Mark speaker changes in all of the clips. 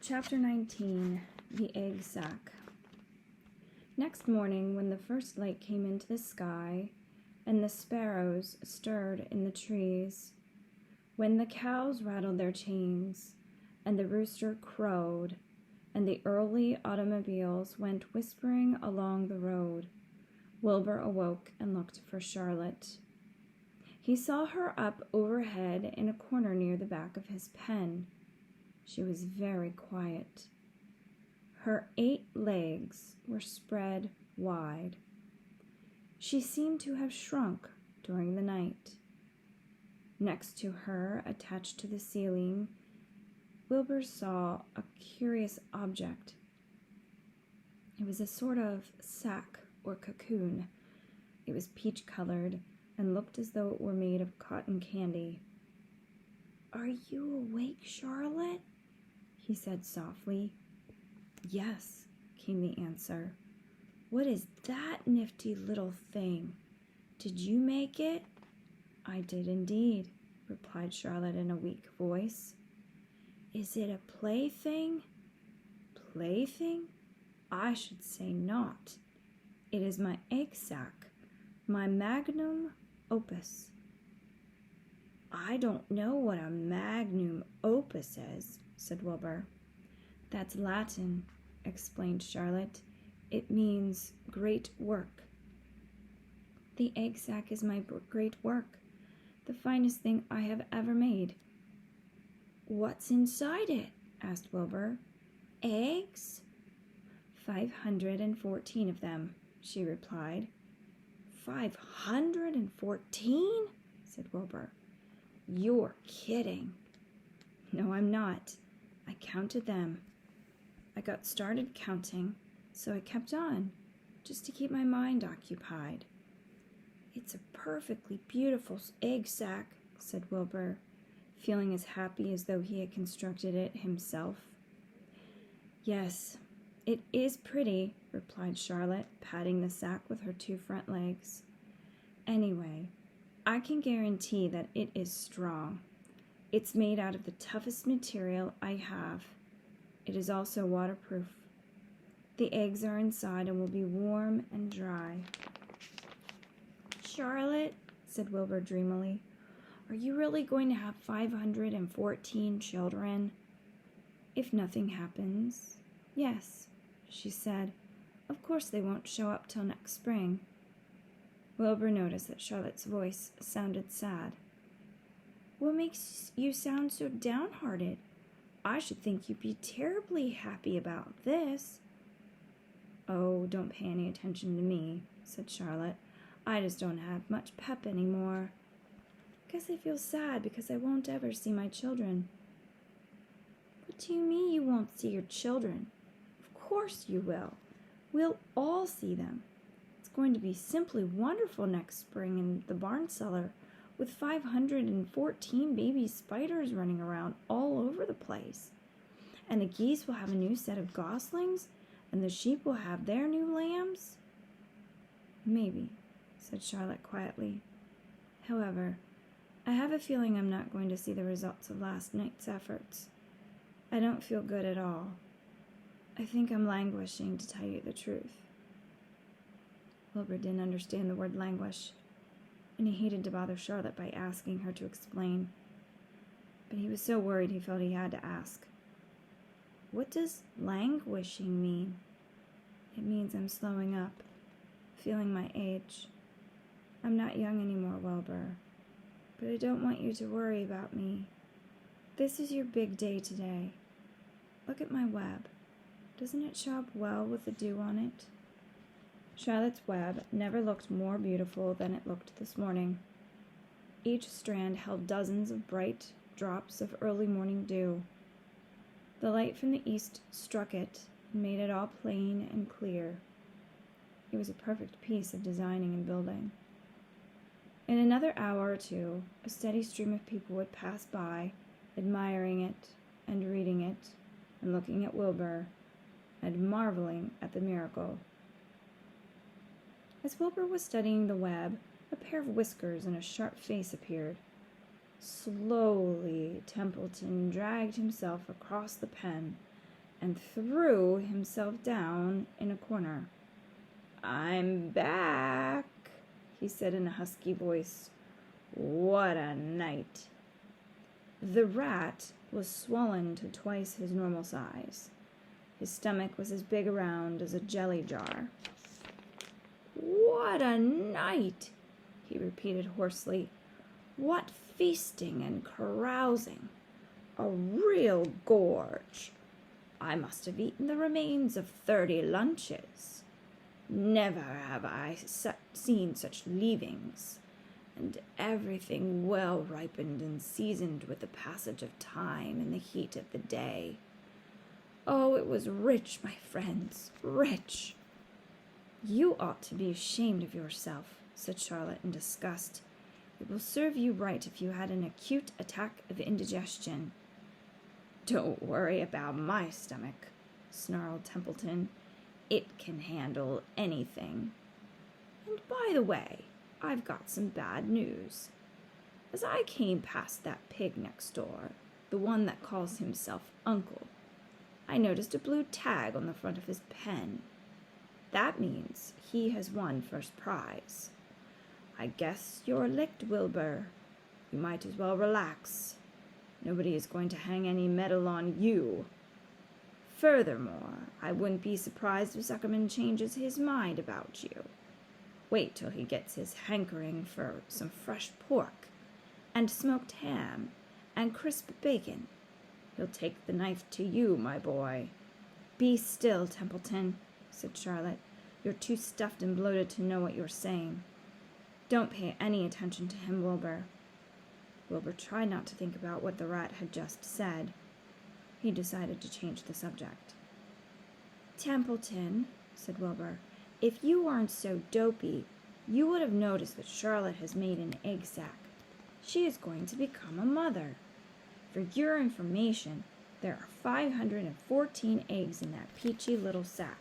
Speaker 1: Chapter 19, The Egg Sack. Next morning, when the first light came into the sky, and the sparrows stirred in the trees, when the cows rattled their chains, and the rooster crowed, and the early automobiles went whispering along the road, Wilbur awoke and looked for Charlotte. He saw her up overhead in a corner near the back of his pen. She was very quiet. Her 8 legs were spread wide. She seemed to have shrunk during the night. Next to her, attached to the ceiling, Wilbur saw a curious object. It was a sort of sack or cocoon. It was peach-colored and looked as though it were made of cotton candy. "Are you awake, Charlotte?" he said softly. "Yes," came the answer. "What is that nifty little thing? Did you make it?" "I did indeed," replied Charlotte in a weak voice. "Is it a plaything?" "Plaything? I should say not. It is my egg sack, my magnum opus." "I don't know what a magnum opus is," said Wilbur. "That's Latin," explained Charlotte. "It means great work." "The egg sack is my great work, the finest thing I have ever made." "What's inside it?" asked Wilbur. "Eggs?" 514 of them, she replied. 514? said Wilbur. "You're kidding." "No, I'm not. I counted them. I got started counting, so I kept on, just to keep my mind occupied." "It's a perfectly beautiful egg sack," said Wilbur, feeling as happy as though he had constructed it himself. "Yes, it is pretty," replied Charlotte, patting the sack with her 2 front legs. "Anyway, I can guarantee that it is strong. It's made out of the toughest material I have. It is also waterproof. The eggs are inside and will be warm and dry." "Charlotte," said Wilbur dreamily, "are you really going to have 514 children?" "If nothing happens, yes," she said. "Of course they won't show up till next spring." Wilbur noticed that Charlotte's voice sounded sad. "What makes you sound so downhearted? I should think you'd be terribly happy about this." "Oh, don't pay any attention to me," said Charlotte. "I just don't have much pep anymore. Guess I feel sad because I won't ever see my children." "What do you mean you won't see your children? Of course you will. We'll all see them. It's going to be simply wonderful next spring in the barn cellar, with 514 baby spiders running around all over the place. And the geese will have a new set of goslings, and the sheep will have their new lambs." "Maybe," said Charlotte quietly. "However, I have a feeling I'm not going to see the results of last night's efforts. I don't feel good at all. I think I'm languishing, to tell you the truth." Wilbur didn't understand the word languish, and he hated to bother Charlotte by asking her to explain. But he was so worried he felt he had to ask. "What does languishing mean?" "It means I'm slowing up, feeling my age. I'm not young anymore, Wilbur. But I don't want you to worry about me. This is your big day today. Look at my web. Doesn't it show up well with the dew on it?" Charlotte's web never looked more beautiful than it looked this morning. Each strand held dozens of bright drops of early morning dew. The light from the east struck it and made it all plain and clear. It was a perfect piece of designing and building. In another hour or two, a steady stream of people would pass by, admiring it and reading it and looking at Wilbur and marveling at the miracle. As Wilbur was studying the web, a pair of whiskers and a sharp face appeared. Slowly, Templeton dragged himself across the pen and threw himself down in a corner. "I'm back," he said in a husky voice. "What a night." The rat was swollen to twice his normal size. His stomach was as big around as a jelly jar. "What a night," he repeated hoarsely. "What feasting and carousing. A real gorge. I must have eaten the remains of 30 lunches. Never have I seen such leavings, and everything well ripened and seasoned with the passage of time and the heat of the day. Oh, it was rich, my friends, rich." "You ought to be ashamed of yourself," said Charlotte in disgust. "It will serve you right if you had an acute attack of indigestion." "Don't worry about my stomach," snarled Templeton. "It can handle anything. And by the way, I've got some bad news. As I came past that pig next door, the one that calls himself Uncle, I noticed a blue tag on the front of his pen. That means he has won first prize. I guess you're licked, Wilbur. You might as well relax. Nobody is going to hang any medal on you. Furthermore, I wouldn't be surprised if Zuckerman changes his mind about you. Wait till he gets his hankering for some fresh pork, and smoked ham, and crisp bacon. He'll take the knife to you, my boy." "Be still, Templeton," said Charlotte. "You're too stuffed and bloated to know what you're saying. Don't pay any attention to him, Wilbur." Wilbur tried not to think about what the rat had just said. He decided to change the subject. "Templeton," said Wilbur, "if you weren't so dopey, you would have noticed that Charlotte has made an egg sac. She is going to become a mother. For your information, there are 514 eggs in that peachy little sack."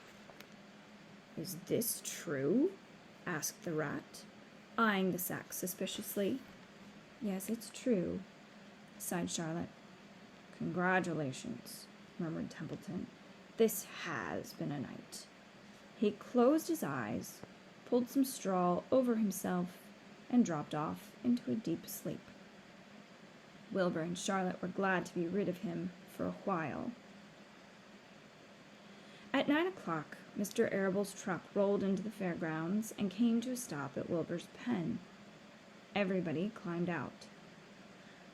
Speaker 1: "Is this true?" asked the rat, eyeing the sack suspiciously. "Yes, it's true," sighed Charlotte. "Congratulations," murmured Templeton. "This has been a night." He closed his eyes, pulled some straw over himself, and dropped off into a deep sleep. Wilbur and Charlotte were glad to be rid of him for a while. At 9 o'clock, Mr. Arable's truck rolled into the fairgrounds and came to a stop at Wilbur's pen. Everybody climbed out.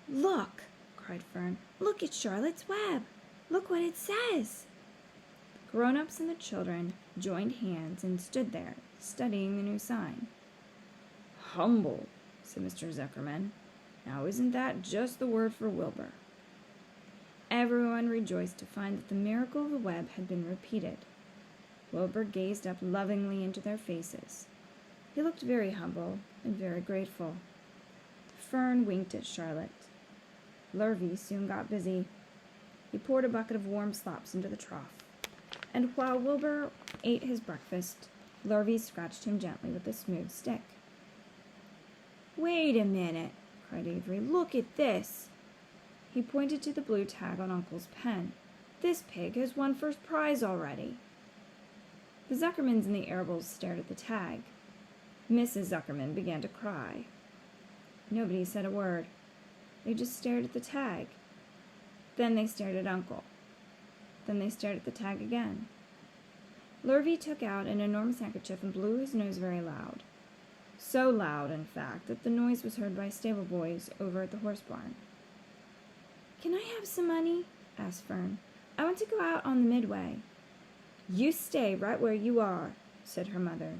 Speaker 1: "Look!" cried Fern. "Look at Charlotte's Web! Look what it says!" The grown-ups and the children joined hands and stood there, studying the new sign. "Humble," said Mr. Zuckerman. "Now isn't that just the word for Wilbur?" Everyone rejoiced to find that the miracle of the web had been repeated. Wilbur gazed up lovingly into their faces. He looked very humble and very grateful. Fern winked at Charlotte. Lurvy soon got busy. He poured a bucket of warm slops into the trough, and while Wilbur ate his breakfast, Lurvy scratched him gently with a smooth stick. "Wait a minute," cried Avery. "Look at this." He pointed to the blue tag on Uncle's pen. "This pig has won first prize already." The Zuckermans and the Arables stared at the tag. Mrs. Zuckerman began to cry. Nobody said a word. They just stared at the tag. Then they stared at Uncle. Then they stared at the tag again. Lurvy took out an enormous handkerchief and blew his nose very loud. So loud, in fact, that the noise was heard by stable boys over at the horse barn. "Can I have some money?" asked Fern. "I want to go out on the midway." "You stay right where you are," said her mother.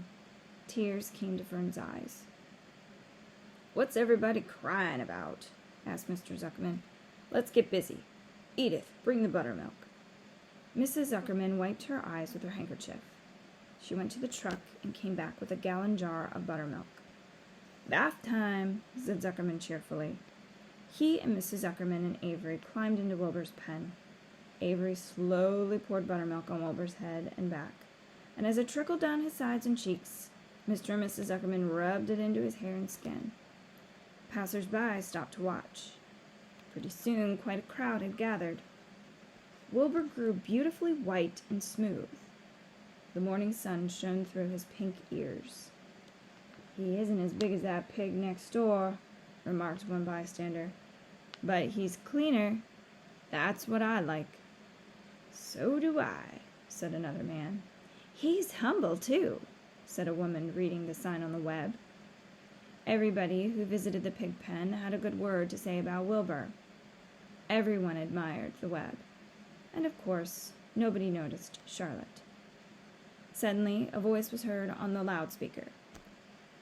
Speaker 1: Tears came to Fern's eyes. "What's everybody crying about?" asked Mr. Zuckerman. "Let's get busy. Edith, bring the buttermilk." Mrs. Zuckerman wiped her eyes with her handkerchief. She went to the truck and came back with a gallon jar of buttermilk. "Bath time," said Zuckerman cheerfully. He and Mrs. Zuckerman and Avery climbed into Wilbur's pen. Avery slowly poured buttermilk on Wilbur's head and back, and as it trickled down his sides and cheeks, Mr. and Mrs. Zuckerman rubbed it into his hair and skin. Passers-by stopped to watch. Pretty soon, quite a crowd had gathered. Wilbur grew beautifully white and smooth. The morning sun shone through his pink ears. "He isn't as big as that pig next door," remarked one bystander. "But he's cleaner. That's what I like." "So do I," said another man. "He's humble, too," said a woman reading the sign on the web. Everybody who visited the pig pen had a good word to say about Wilbur. Everyone admired the web. And of course, nobody noticed Charlotte. Suddenly, a voice was heard on the loudspeaker.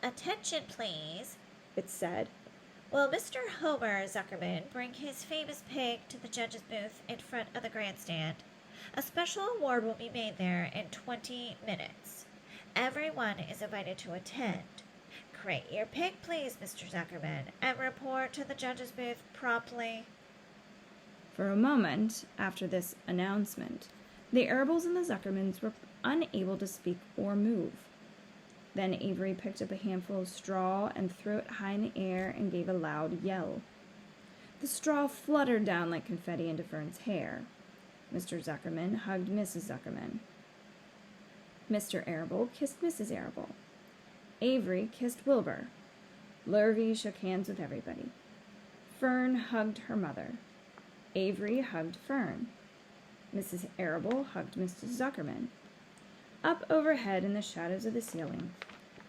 Speaker 2: "Attention, please,"
Speaker 1: It said.
Speaker 2: "Will Mr. Homer Zuckerman bring his famous pig to the judge's booth in front of the grandstand? A special award will be made there in 20 minutes. Everyone is invited to attend. Crate your pig, please, Mr. Zuckerman, and report to the judge's booth promptly."
Speaker 1: For a moment after this announcement, the Arables and the Zuckermans were unable to speak or move. Then Avery picked up a handful of straw and threw it high in the air and gave a loud yell. The straw fluttered down like confetti into Fern's hair. Mr. Zuckerman hugged Mrs. Zuckerman. Mr. Arable kissed Mrs. Arable. Avery kissed Wilbur. Lurvy shook hands with everybody. Fern hugged her mother. Avery hugged Fern. Mrs. Arable hugged Mrs. Zuckerman. Up overhead in the shadows of the ceiling,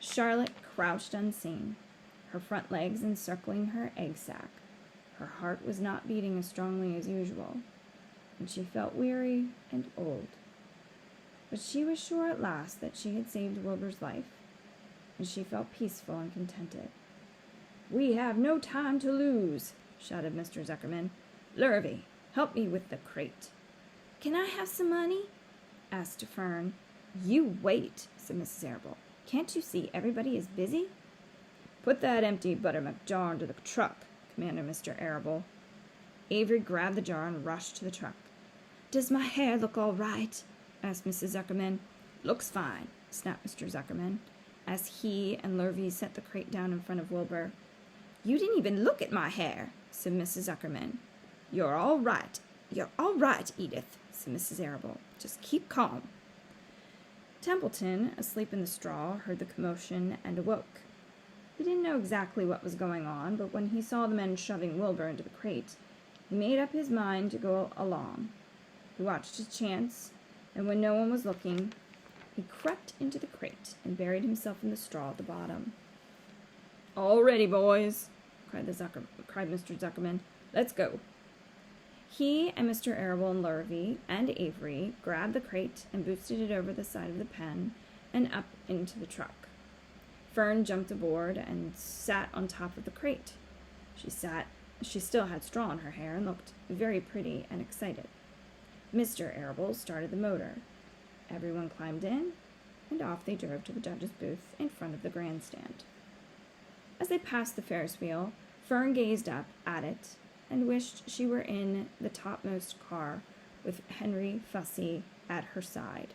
Speaker 1: Charlotte crouched unseen, her front legs encircling her egg sac. Her heart was not beating as strongly as usual, and she felt weary and old. But she was sure at last that she had saved Wilbur's life, and she felt peaceful and contented. "We have no time to lose," shouted Mr. Zuckerman. "Lurvy, help me with the crate." "Can I have some money?" asked Fern. "You wait," said Mrs. Arable. "Can't you see everybody is busy?" "Put that empty buttermilk jar into the truck," commanded Mr. Arable. Avery grabbed the jar and rushed to the truck. "Does my hair look all right?" asked Mrs. Zuckerman. "Looks fine," snapped Mr. Zuckerman, as he and Lurvy set the crate down in front of Wilbur. "You didn't even look at my hair," said Mrs. Zuckerman. You're all right, Edith," said Mrs. Arable. "Just keep calm." Templeton, asleep in the straw, heard the commotion and awoke. He didn't know exactly what was going on, but when he saw the men shoving Wilbur into the crate, he made up his mind to go along. He watched his chance, and when no one was looking, he crept into the crate and buried himself in the straw at the bottom. "All ready, boys," cried Mr. Zuckerman. "Let's go." He and Mr. Arable and Lurvy and Avery grabbed the crate and boosted it over the side of the pen and up into the truck. Fern jumped aboard and sat on top of the crate. She still had straw in her hair and looked very pretty and excited. Mr. Arable started the motor. Everyone climbed in, and off they drove to the judge's booth in front of the grandstand. As they passed the Ferris wheel, Fern gazed up at it and wished she were in the topmost car with Henry Fussy at her side.